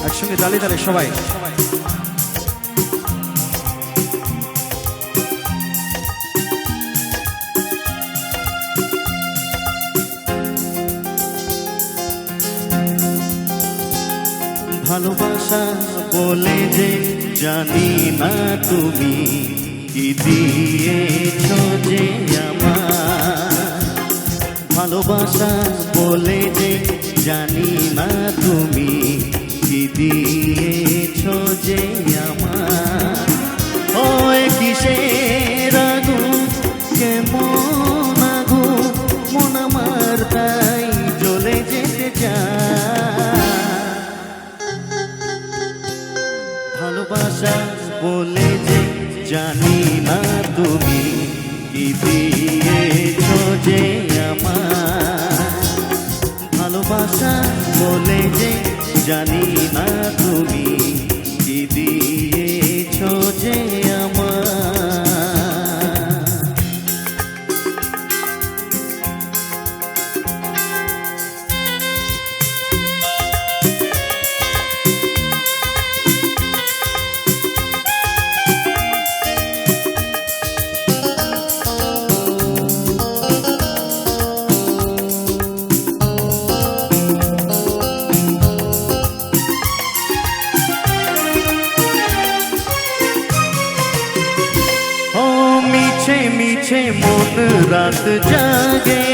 একসঙ্গে তালে তালে সবাই। ভালোবাসা বলে যে জানি না তুমি কি দিয়েছ যে আমার, ভালোবাসা বলে যে জানি না তুমি কি দিয়েছ যে আমার। ওই কিসের আগুন, কেমন আগুন, মন আমার তাই জ্বলে যেতে চায়। ভালোবাসা বলে যে জানি না তুমি কি দিয়েছ যে আমার, ভালোবাসা বলে যে জানি না তুমি কি দিয়েছ যে আমার। মিছে মিছে মন রাত জাগে,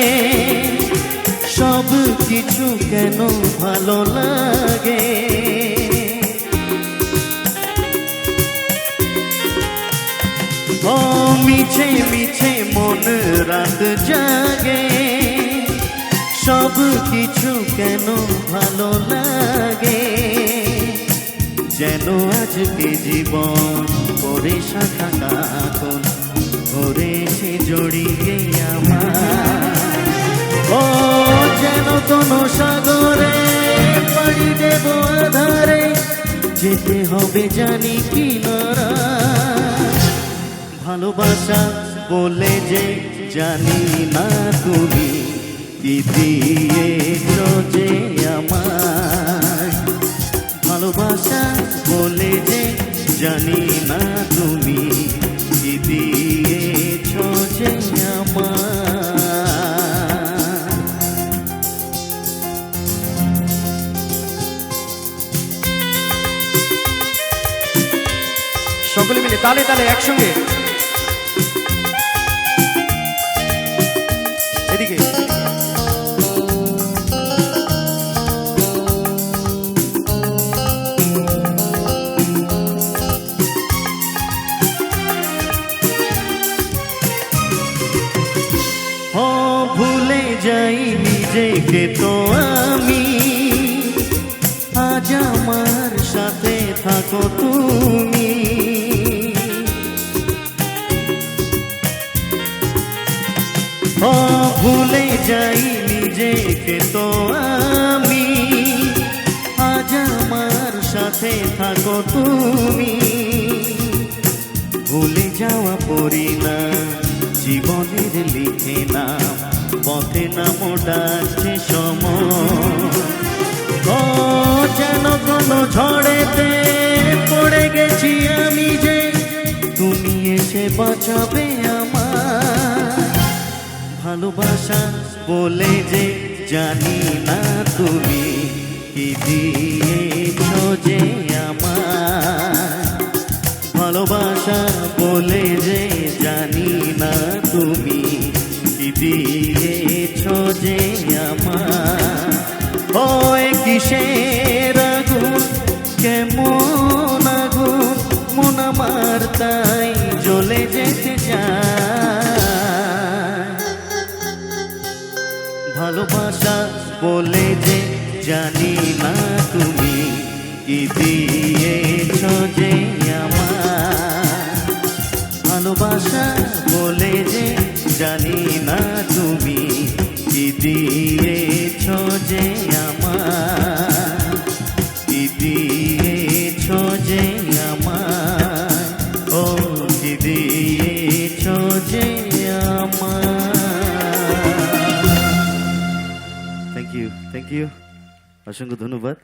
সব কিছু কেন ভালো লাগে। ও মিছে মিছে মন রাত জাগে, সব কিছু কেন ভালো লাগে। যেন আজকে জীবন করে শাখা কাকন ধরেছে জড়িয়ে আমার। ও যেন কোনো সাগরে পাড়ি দেব আধারে, যেতে হবে জানি কিনারা। ভালোবাসা বলে যে জানি না তুমি কি দিয়েছ যে আমার, ভালোবাসা বলে যে জানি না তুমি কি দিয়েছ যে আমার। সকলে মিলে তালে তালে একসঙ্গে এদিকে। ভুলে যাই নিজেকে তো আমি, আজ আমার সাথে থাকো তুমি। ভুলে যাই নিজেকে তো আমি, আজ আমার সাথে থাকো তুমি। ভুলে যাওয়া পড়ি না জীবনের লিখে নাম, পথে নাম ডাকছে সময়। যেন কোনো ঝড়েতে পড়ে গেছি আমি যে, তুমি এসে বাঁচাবে আমার। ভালোবাসা বলে যে জানি না তুমি কি দিয়েছ যে আমার, ভালোবাসা বলে যে জানি না তুমি কি দিয়েছ যে আমার। ওই কিসের আগুন, কেমন আগুন, মন আমার তাই জ্বলে যেতে চায়। ভালোবাসা বলে যে জানি না তুমি কি দিয়েছ যে আমার, ভালোবাসা বলে যে জানি না তুমি কি দিয়েছ যে আমার, কি দিয়েছ যে আমার। ও কি দিয়েছ যে আমার। থ্যাংক ইউ অসংখ্য ধন্যবাদ